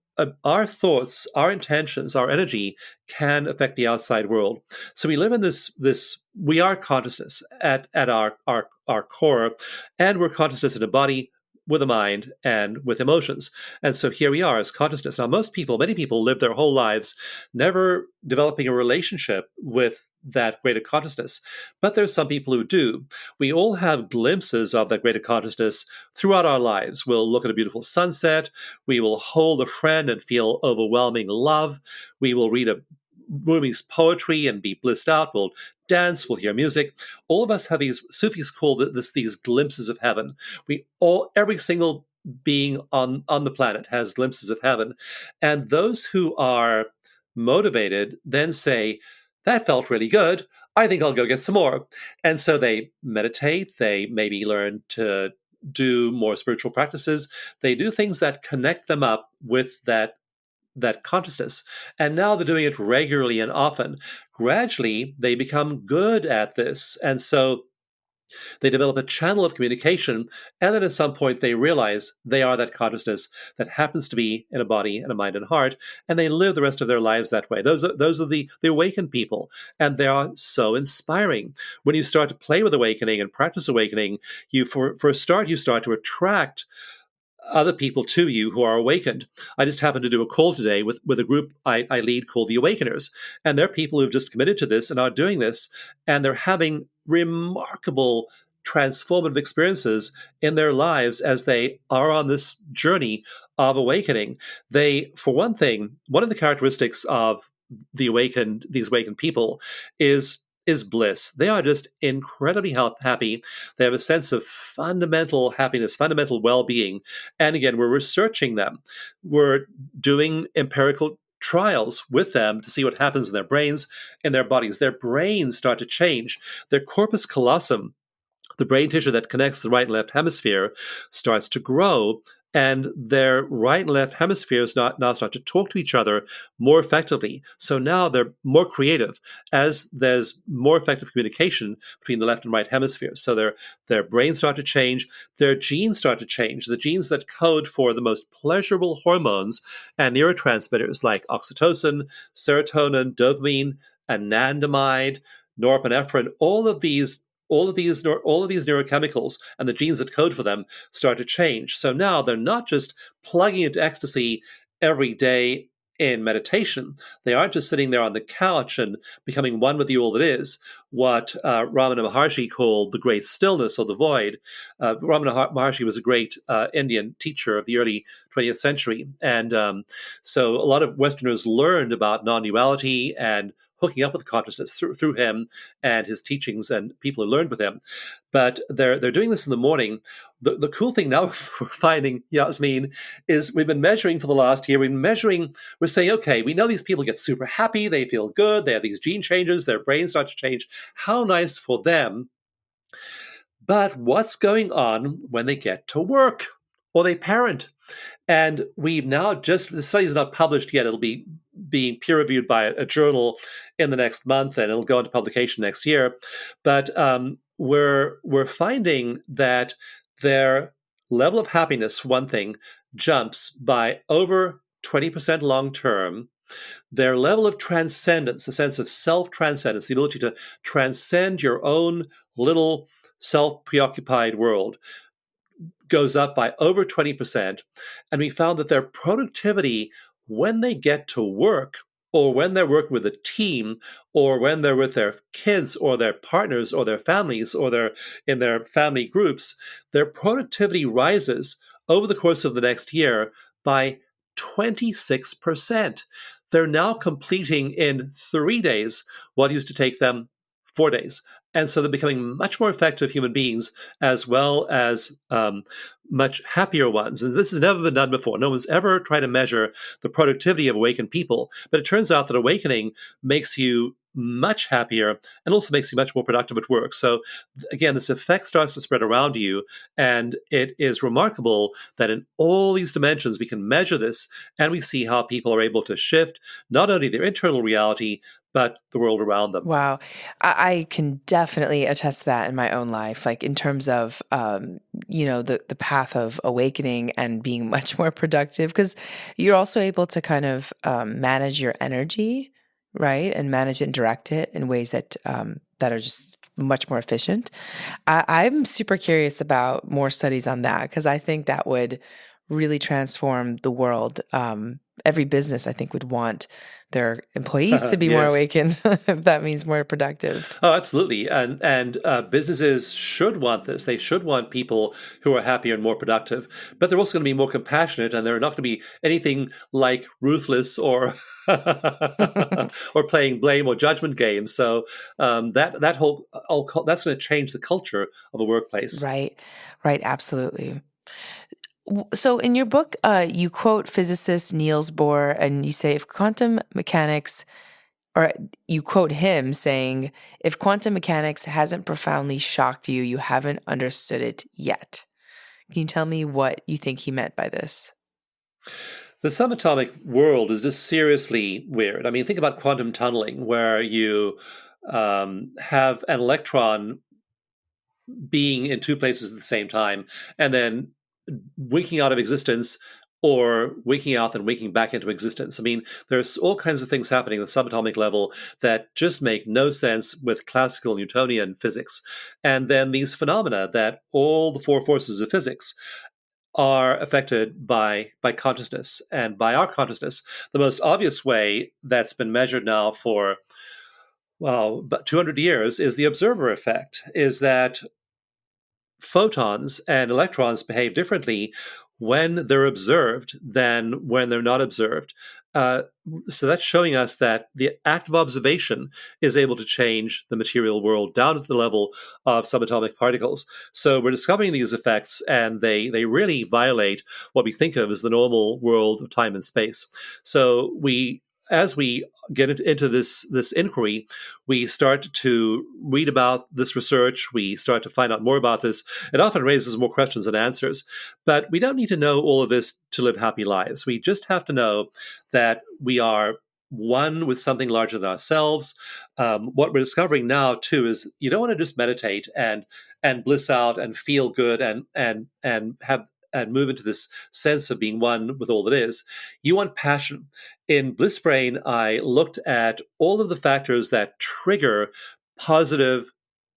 thoughts, our intentions, our energy can affect the outside world. So we live in this we are consciousness at our core, and we're consciousness in a body with a mind and with emotions. And so here we are as consciousness. Now, many people live their whole lives never developing a relationship with that greater consciousness. But there's some people who do. We all have glimpses of that greater consciousness throughout our lives. We'll look at a beautiful sunset. We will hold a friend and feel overwhelming love. We will read a movie's poetry and be blissed out. We'll dance, we'll hear music. All of us have these, Sufis call these glimpses of heaven. Every single being on the planet has glimpses of heaven. And those who are motivated then say, that felt really good. I think I'll go get some more. And so they meditate. They maybe learn to do more spiritual practices. They do things that connect them up with that consciousness. And now they're doing it regularly and often. Gradually, they become good at this. And so they develop a channel of communication, and then at some point they realize they are that consciousness that happens to be in a body and a mind and heart, and they live the rest of their lives that way. Those are the awakened people, and they are so inspiring. When you start to play with awakening and practice awakening, for a start, you start to attract other people to you who are awakened. I just happened to do a call today with a group I lead called the Awakeners. And they're people who've just committed to this and are doing this. And they're having remarkable transformative experiences in their lives as they are on this journey of awakening. For one thing, one of the characteristics of these awakened people is bliss. They are just incredibly happy. They have a sense of fundamental happiness, fundamental well-being. And again, we're researching them. We're doing empirical trials with them to see what happens in their brains and their bodies. Their brains start to change. Their corpus callosum, the brain tissue that connects the right and left hemisphere, starts to grow, and their right and left hemispheres now start to talk to each other more effectively. So now they're more creative as there's more effective communication between the left and right hemispheres. So their brains start to change, their genes start to change. The genes that code for the most pleasurable hormones and neurotransmitters like oxytocin, serotonin, dopamine, anandamide, norepinephrine, all of these neurochemicals and the genes that code for them start to change. So now they're not just plugging into ecstasy every day in meditation. They aren't just sitting there on the couch and becoming one with the all that is, what Ramana Maharshi called the great stillness or the void. Ramana Maharshi was a great Indian teacher of the early 20th century. And so a lot of Westerners learned about non-duality and hooking up with consciousness through him and his teachings and people who learned with him. But they're doing this in the morning. The cool thing now we're finding, Yasmin, is we've been measuring for the last year. We're saying, okay, we know these people get super happy. They feel good. They have these gene changes. Their brains start to change. How nice for them. But what's going on when they get to work or they parent? And we've now the study is not published yet. It'll be being peer reviewed by a journal in the next month, and it'll go into publication next year. But we're finding that their level of happiness, one thing, jumps by over 20% long term. Their level of transcendence, a sense of self-transcendence, the ability to transcend your own little self-preoccupied world, goes up by over 20%. And we found that their productivity when they get to work, or when they're working with a team, or when they're with their kids or their partners or their families, or they're in their family groups, their productivity rises over the course of the next year by 26%. They're now completing in 3 days what used to take them 4 days. And so they're becoming much more effective human beings as well as much happier ones. And this has never been done before. No one's ever tried to measure the productivity of awakened people. But it turns out that awakening makes you much happier and also makes you much more productive at work. So again, this effect starts to spread around you. And it is remarkable that in all these dimensions, we can measure this and we see how people are able to shift not only their internal reality, but the world around them. Wow. I can definitely attest to that in my own life, like in terms of, the path of awakening and being much more productive, because you're also able to kind of manage your energy, right? And manage it and direct it in ways that are just much more efficient. I'm super curious about more studies on that because I think that would really transform the world. Every business, I think, would want their employees to be more Yes. awakened, if that means more productive. Oh, absolutely. And businesses should want this. They should want people who are happier and more productive. But they're also going to be more compassionate, and they're not going to be anything like ruthless or or playing blame or judgment games. So that whole that's going to change the culture of the workplace. Right, right, absolutely. So in your book, you quote physicist Niels Bohr, and you say, if quantum mechanics, or you quote him saying, if quantum mechanics hasn't profoundly shocked you, you haven't understood it yet. Can you tell me what you think he meant by this? The subatomic world is just seriously weird. I mean, think about quantum tunneling, where you have an electron being in two places at the same time, and then winking out of existence or waking out and waking back into existence. I mean, there's all kinds of things happening at the subatomic level that just make no sense with classical Newtonian physics. And then these phenomena that all the four forces of physics are affected by consciousness and by our consciousness. The most obvious way that's been measured now for, well, about 200 years is the observer effect, is that photons and electrons behave differently when they're observed than when they're not observed. Uh, so that's showing us that the act of observation is able to change the material world down to the level of subatomic particles. So we're discovering these effects, and they really violate what we think of as the normal world of time and space. So as we get into this inquiry, we start to read about this research. We start to find out more about this. It often raises more questions than answers. But we don't need to know all of this to live happy lives. We just have to know that we are one with something larger than ourselves. What we're discovering now too is you don't want to just meditate and bliss out and feel good and have and move into this sense of being one with all that is. You want passion. In Bliss Brain, I looked at all of the factors that trigger positive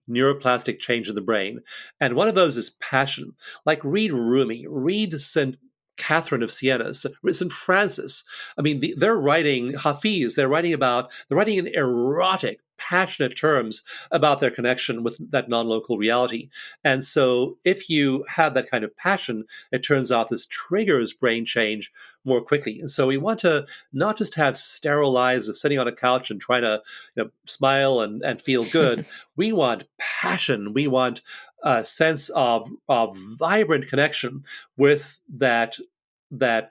neuroplastic change in the brain. And one of those is passion. Like read Rumi, read St. Catherine of Siena, St. Francis. I mean, they're writing Hafiz, they're writing in erotic, passionate terms about their connection with that non-local reality. And so if you have that kind of passion, it turns out this triggers brain change more quickly. And so we want to not just have sterile lives of sitting on a couch and trying to smile and feel good. We want passion. We want a sense of vibrant connection with that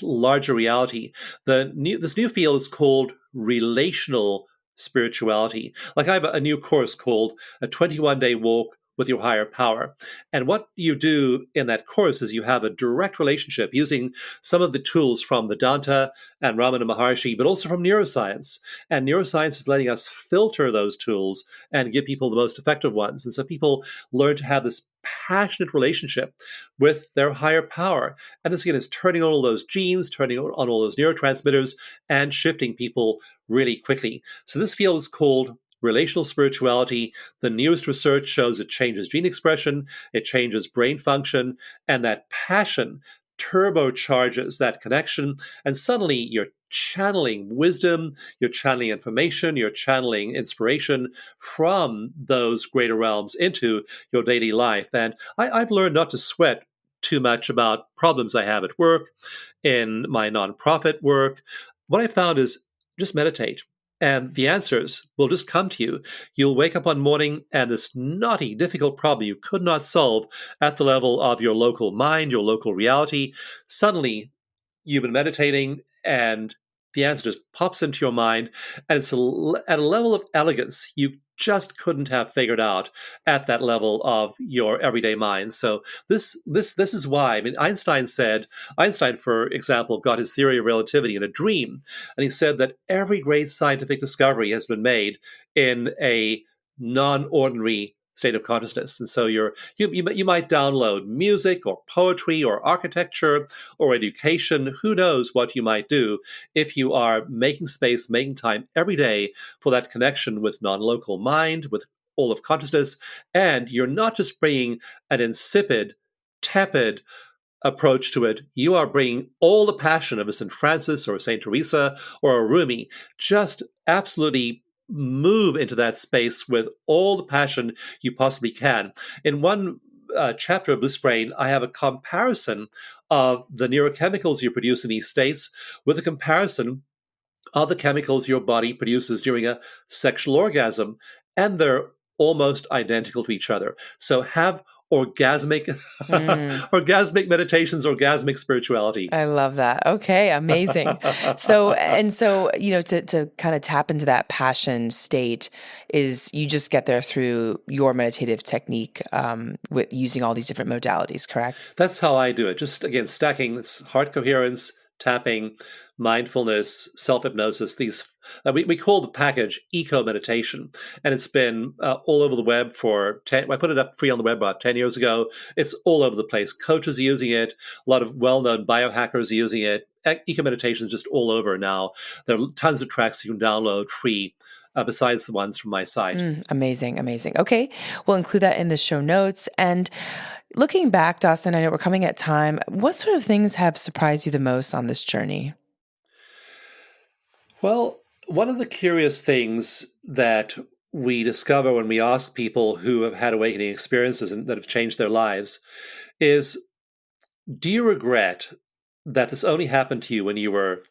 larger reality. This new field is called relational spirituality. Like I have a new course called A 21-Day Walk with Your Higher Power. And what you do in that course is you have a direct relationship using some of the tools from Vedanta and Ramana Maharshi, but also from neuroscience. And neuroscience is letting us filter those tools and give people the most effective ones. And so people learn to have this passionate relationship with their higher power. And this again is turning on all those genes, turning on all those neurotransmitters, and shifting people really quickly. So this field is called relational spirituality. The newest research shows it changes gene expression, it changes brain function, and that passion turbocharges that connection. And suddenly you're channeling wisdom, you're channeling information, you're channeling inspiration from those greater realms into your daily life. And I've learned not to sweat too much about problems I have at work, in my nonprofit work. What I found is just meditate. and the answers will just come to you. You'll wake up one morning and this knotty, difficult problem you could not solve at the level of your local mind, your local reality, suddenly you've been meditating and the answer just pops into your mind, and it's at a level of elegance you just couldn't have figured out at that level of your everyday mind. So this is why. I mean, Einstein, for example, got his theory of relativity in a dream, and he said that every great scientific discovery has been made in a non-ordinary state of consciousness. And so you might download music or poetry or architecture or education. Who knows what you might do if you are making space, making time every day for that connection with non-local mind, with all of consciousness. And you're not just bringing an insipid, tepid approach to it. You are bringing all the passion of a St. Francis or a St. Teresa or a Rumi. Just absolutely move into that space with all the passion you possibly can. In one chapter of Bliss Brain, I have a comparison of the neurochemicals you produce in these states with a comparison of the chemicals your body produces during a sexual orgasm, and they're almost identical to each other. So have orgasmic orgasmic meditations, orgasmic spirituality. I love that. Okay, amazing. So to kind of tap into that passion state is you just get there through your meditative technique with using all these different modalities, correct? That's how I do it. Just again, stacking this heart coherence, tapping, mindfulness, self-hypnosis. These we call the package eco meditation, and it's been all over the web for 10. I put it up free on the web about 10 years ago. It's all over the place. Coaches are using it. A lot of well-known biohackers are using it. Eco meditation is just all over now. There are tons of tracks you can download free. Besides the ones from my site. Amazing. Okay, we'll include that in the show notes. And looking back, Dawson, I know we're coming at time. What sort of things have surprised you the most on this journey? Well, one of the curious things that we discover when we ask people who have had awakening experiences and that have changed their lives is, do you regret that this only happened to you when you were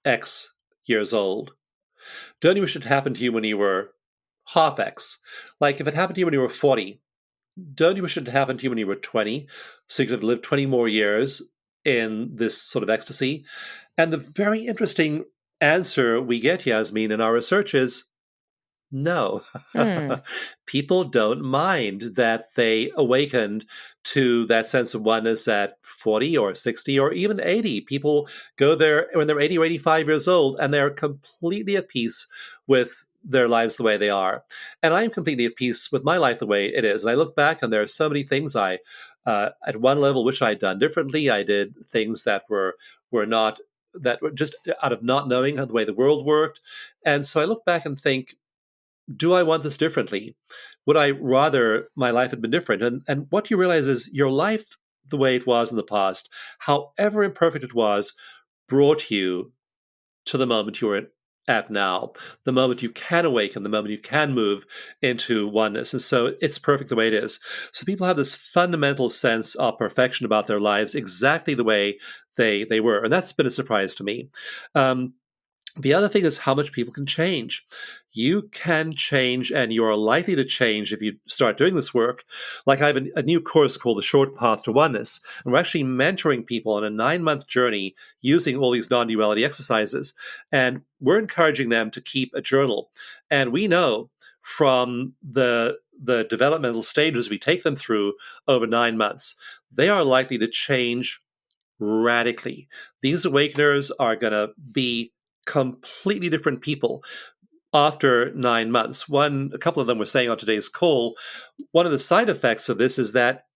X years old? Don't you wish it happened to you when you were half X? Like if it happened to you when you were 40, don't you wish it happened to you when you were 20? So you could have lived 20 more years in this sort of ecstasy. And the very interesting answer we get, Yasmin, in our research is no. People don't mind that they awakened to that sense of oneness at 40 or 60 or even 80. People go there when they're 80 or 85 years old and they're completely at peace with their lives the way they are. And I'm completely at peace with my life the way it is. And I look back and there are so many things I, at one level, wish I'd done differently. I did things that were not, that were just out of not knowing how the way the world worked. And so I look back and think, do I want this differently? Would I rather my life had been different? And what you realize is your life, the way it was in the past, however imperfect it was, brought you to the moment you're at now, the moment you can awaken, the moment you can move into oneness. And so it's perfect the way it is. So people have this fundamental sense of perfection about their lives exactly the way they were. And that's been a surprise to me. The other thing is how much people can change. You can change, and you're likely to change if you start doing this work. Like I have a new course called The Short Path to Oneness, and we're actually mentoring people on a 9-month journey using all these non-duality exercises. And we're encouraging them to keep a journal. And we know from the developmental stages we take them through over 9 months, they are likely to change radically. These awakeners are going to be completely different people after 9 months. A couple of them were saying on today's call, one of the side effects of this is that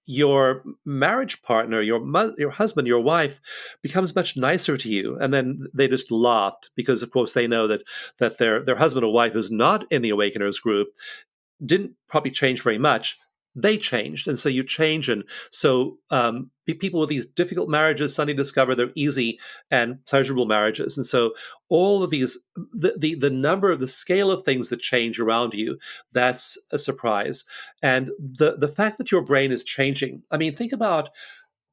your marriage partner, your husband, your wife becomes much nicer to you. And then they just laughed because, of course, they know that their husband or wife who's not in the Awakeners group didn't probably change very much. They changed. And so you change. And so people with these difficult marriages suddenly discover they're easy and pleasurable marriages. And so all of these, the number of the scale of things that change around you, that's a surprise. And the fact that your brain is changing, I mean, think about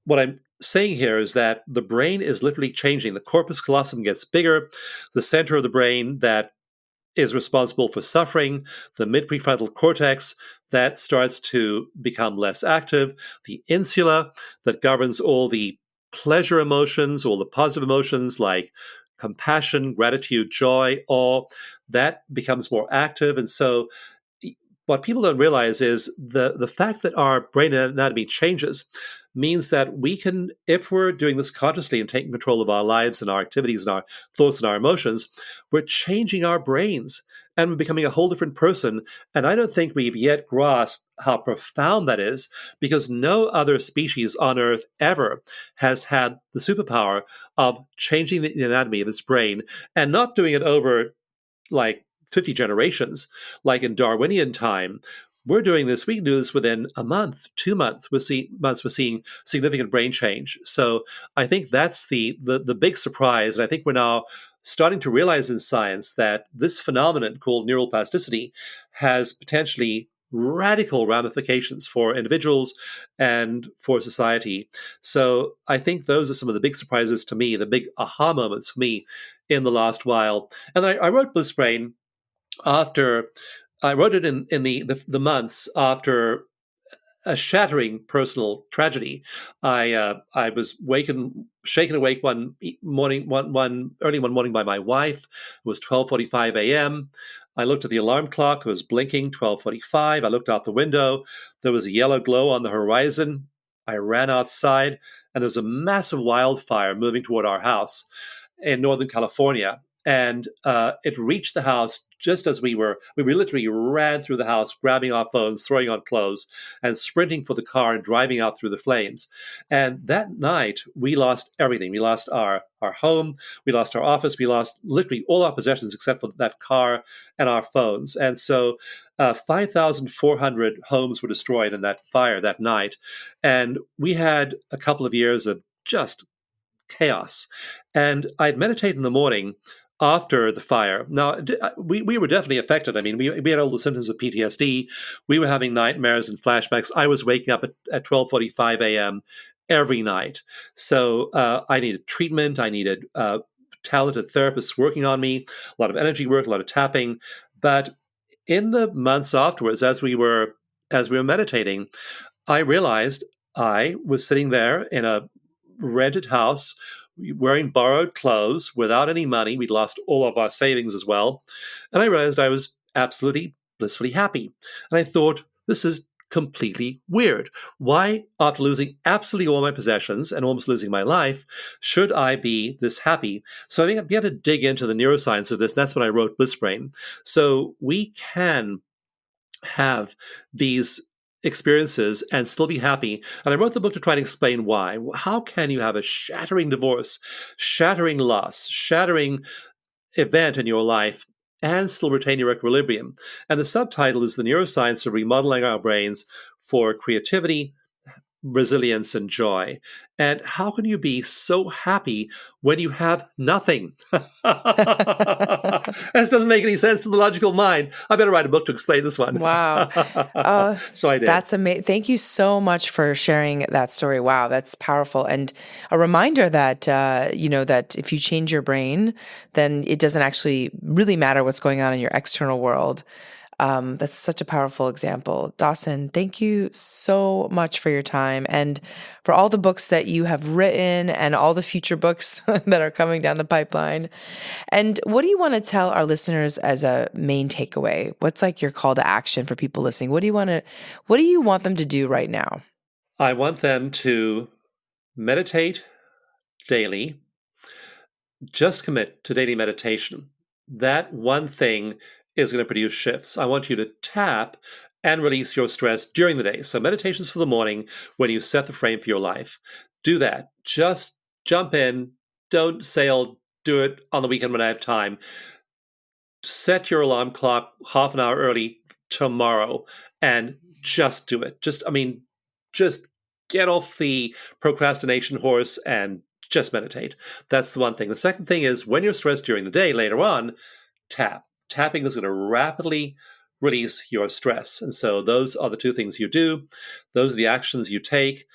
what I'm saying here is that the brain is literally changing. The corpus callosum gets bigger. The center of the brain that is responsible for suffering, the mid-prefrontal cortex that starts to become less active, the insula that governs all the pleasure emotions, all the positive emotions like compassion, gratitude, joy, awe, that becomes more active. And so what people don't realize is the fact that our brain anatomy changes means that we can, if we're doing this consciously and taking control of our lives and our activities and our thoughts and our emotions, we're changing our brains and we're becoming a whole different person. And I don't think we've yet grasped how profound that is, because no other species on Earth ever has had the superpower of changing the anatomy of its brain and not doing it over like 50 generations, like in Darwinian time. We're doing this, we can do this within a month, 2 months. We're seeing significant brain change. So I think that's the big surprise. And I think we're now starting to realize in science that this phenomenon called neural plasticity has potentially radical ramifications for individuals and for society. So I think those are some of the big surprises to me, the big aha moments for me in the last while. And I wrote Bliss Brain after I wrote it in the months after a shattering personal tragedy. I was shaken awake one morning, early one morning by my wife. It was 12:45 a.m. I looked at the alarm clock. It was blinking 12:45. I looked out the window. There was a yellow glow on the horizon. I ran outside, and there was a massive wildfire moving toward our house in Northern California. And it reached the house just as we literally ran through the house, grabbing our phones, throwing on clothes, and sprinting for the car and driving out through the flames. And that night, we lost everything. We lost our home, we lost our office, we lost literally all our possessions except for that car and our phones. And so 5,400 homes were destroyed in that fire that night. And we had a couple of years of just chaos. And I'd meditate in the morning after the fire. Now, we were definitely affected. I mean, we had all the symptoms of PTSD. We were having nightmares and flashbacks. I was waking up at 12:45 a.m. every night. So I needed treatment. I needed talented therapists working on me, a lot of energy work, a lot of tapping. But in the months afterwards, as we were meditating, I realized I was sitting there in a rented house, wearing borrowed clothes, without any money. We'd lost all of our savings as well. And I realized I was absolutely blissfully happy. And I thought, this is completely weird. Why, after losing absolutely all my possessions and almost losing my life, should I be this happy? So I think I began to dig into the neuroscience of this. That's when I wrote Bliss Brain. So we can have these experiences and still be happy. And I wrote the book to try and explain why. How can you have a shattering divorce, shattering loss, shattering event in your life and still retain your equilibrium? And the subtitle is The Neuroscience of Remodeling Our Brains for Creativity, Resilience, and Joy. And how can you be so happy when you have nothing? This doesn't make any sense to the logical mind. I better write a book to explain this one. Wow. So I did. That's amazing. Thank you so much for sharing that story. Wow, that's powerful. And a reminder that, that if you change your brain, then it doesn't actually really matter what's going on in your external world. That's such a powerful example. Dawson, thank you so much for your time and for all the books that you have written and all the future books that are coming down the pipeline. And what do you want to tell our listeners as a main takeaway? What's like your call to action for people listening? What do you want them to do right now? I want them to meditate daily. Just commit to daily meditation. That one thing is going to produce shifts. I want you to tap and release your stress during the day. So meditation's for the morning when you set the frame for your life. Do that. Just jump in. Don't say I'll do it on the weekend when I have time. Set your alarm clock half an hour early tomorrow and just do it. Just get off the procrastination horse and just meditate. That's the one thing. The second thing is when you're stressed during the day later on, tap. Tapping is going to rapidly release your stress. And so those are the two things you do. Those are the actions you take.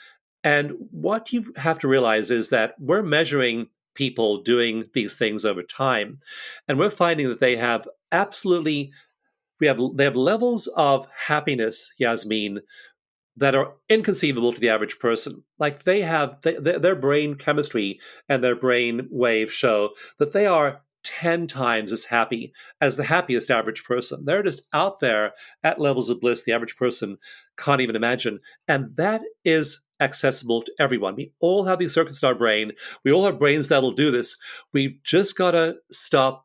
And what you have to realize is that we're measuring people doing these things over time. And we're finding that they have they have levels of happiness, Yasmin, that are inconceivable to the average person. Like their brain chemistry and their brain waves show that they are 10 times as happy as the happiest average person. They're just out there at levels of bliss the average person can't even imagine. And that is accessible to everyone. We all have these circuits in our brain. We all have brains that'll do this. We've just got to stop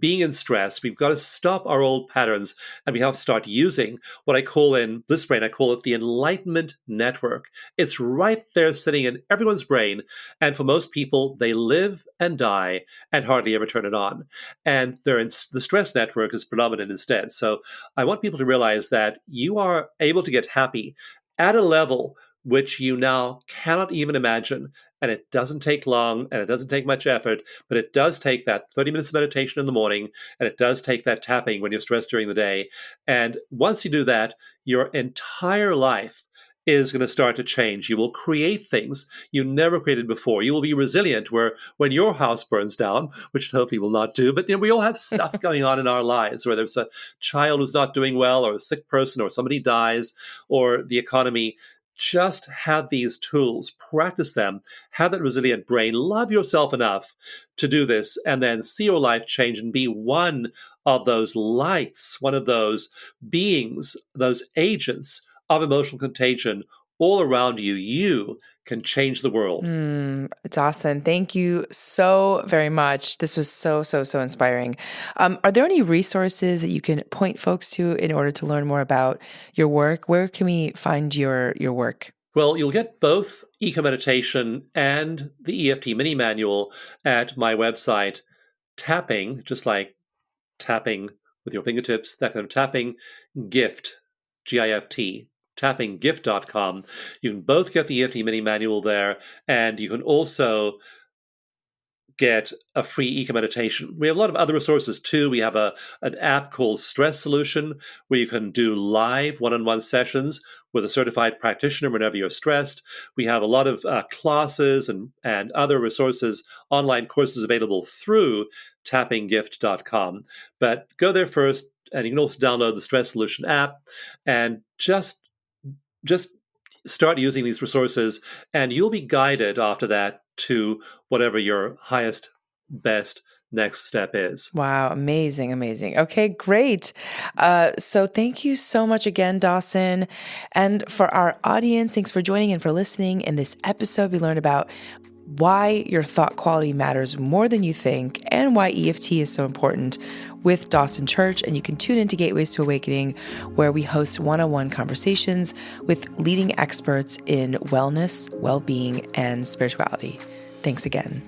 being in stress. We've got to stop our old patterns, and we have to start using what I call in Bliss Brain, I call it the Enlightenment Network. It's right there sitting in everyone's brain. And for most people, they live and die and hardly ever turn it on. And the stress network is predominant instead. So I want people to realize that you are able to get happy at a level which you now cannot even imagine. And it doesn't take long and it doesn't take much effort, but it does take that 30 minutes of meditation in the morning, and it does take that tapping when you're stressed during the day. And once you do that, your entire life is going to start to change. You will create things you never created before. You will be resilient where when your house burns down, which I hope you will not do, but we all have stuff going on in our lives, whether it's a child who's not doing well or a sick person or somebody dies or the economy. Just have these tools, practice them, have that resilient brain, love yourself enough to do this, and then see your life change and be one of those lights, one of those beings, those agents of emotional contagion all around you. You can change the world. Dawson, thank you so very much. This was so inspiring. Are there any resources that you can point folks to in order to learn more about your work? Where can we find your work? Well, you'll get both Eco Meditation and the EFT mini manual at my website, Tapping, just like tapping with your fingertips, that kind of tapping, gift, GIFT. tappinggift.com. You can both get the EFT mini manual there, and you can also get a free eco meditation. We have a lot of other resources too. We have an app called Stress Solution where you can do live one-on-one sessions with a certified practitioner whenever you're stressed. We have a lot of classes and other resources, online courses available through tappinggift.com. But go there first, and you can also download the Stress Solution app and just start using these resources, and you'll be guided after that to whatever your highest, best next step is. Wow. Amazing. Okay, great. So thank you so much again, Dawson. And for our audience, thanks for joining and for listening. In this episode, we learned about why your thought quality matters more than you think and why EFT is so important with Dawson Church. And you can tune into Gateways to Awakening, where we host one-on-one conversations with leading experts in wellness, well-being, and spirituality. Thanks again.